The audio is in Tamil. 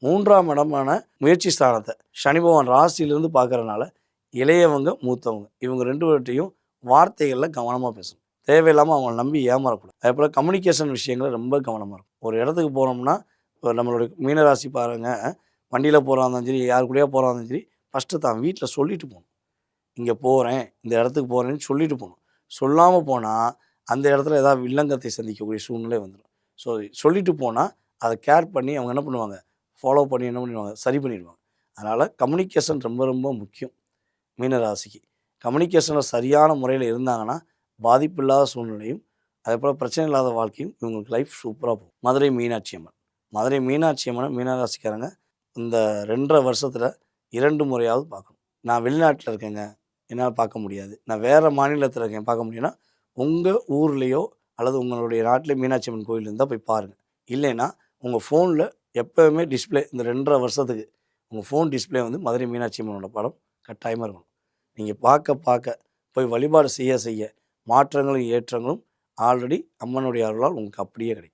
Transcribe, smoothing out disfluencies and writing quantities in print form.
3ஆம் இடமான முயற்சி ஸ்தானத்தை சனி பகவான் ராசியிலிருந்து பார்க்கறனால இளையவங்க மூத்தவங்க இவங்க 2 பேர்ட்டையும் வார்த்தைகளில் கவனமாக பேசணும். தேவையில்லாமல் அவங்கள நம்பி ஏமாறக்கூடாது. அதே போல் கம்யூனிகேஷன் விஷயங்கள் ரொம்ப கவனமாக இருக்கும். ஒரு இடத்துக்கு போனோம்னா இப்போ நம்மளுடைய மீனராசி பாருங்கள், வண்டியில் போகிறா இருந்தாலும் சரி, யார் கூடயா போகிறா இருந்தாலும் சரி, ஃபஸ்ட்டு தான் வீட்டில் சொல்லிட்டு போகணும். இங்கே போகிறேன், இந்த இடத்துக்கு போகிறேன்னு சொல்லிட்டு போகணும். சொல்லாமல் போனால் அந்த இடத்துல ஏதாவது வில்லங்கத்தை சந்திக்கக்கூடிய சூழ்நிலை வந்துடும். ஸோ சொல்லிட்டு போனால் அதை கேர் பண்ணி அவங்க என்ன பண்ணுவாங்க, ஃபாலோ பண்ணி என்ன பண்ணிடுவாங்க, சரி பண்ணிடுவாங்க. அதனால் கம்யூனிகேஷன் ரொம்ப ரொம்ப முக்கியம் மீனராசிக்கு. கம்யூனிகேஷனில் சரியான முறையில் இருந்தாங்கன்னா பாதிப்பில்லாத சூழ்நிலையும் அதேபோல் பிரச்சனை இல்லாத வாழ்க்கையும் இவங்களுக்கு லைஃப் சூப்பராக போகும். மதுரை மீனாட்சி அம்மன். மதுரை மீனாட்சி அம்மனை மீனராசிக்காரங்க இந்த 2.5 வருஷத்தில் 2 முறையாவது பார்க்கணும். நான் வெளிநாட்டில் இருக்கேங்க, என்னால் பார்க்க முடியாது, நான் வேறு மாநிலத்தில் இருக்கேன் பார்க்க முடியும்னா, உங்கள் ஊர்லேயோ அல்லது உங்களுடைய நாட்டிலே மீனாட்சி அம்மன் கோயில் இருந்தால் போய் பாருங்கள். இல்லைன்னா உங்கள் ஃபோனில் எப்போவுமே டிஸ்பிளே இந்த 2.5 வருஷத்துக்கு உங்கள் ஃபோன் டிஸ்பிளே வந்து மதுரை மீனாட்சி அம்மனோட படம் கட்டாயமாக இருக்கணும். நீங்கள் பார்க்க போய் வழிபாடு செய்ய மாற்றங்களும் ஏற்றங்களும் ஆல்ரெடி அம்மனுடைய அருளால் உங்களுக்கு அப்படியே கிடைக்கும்.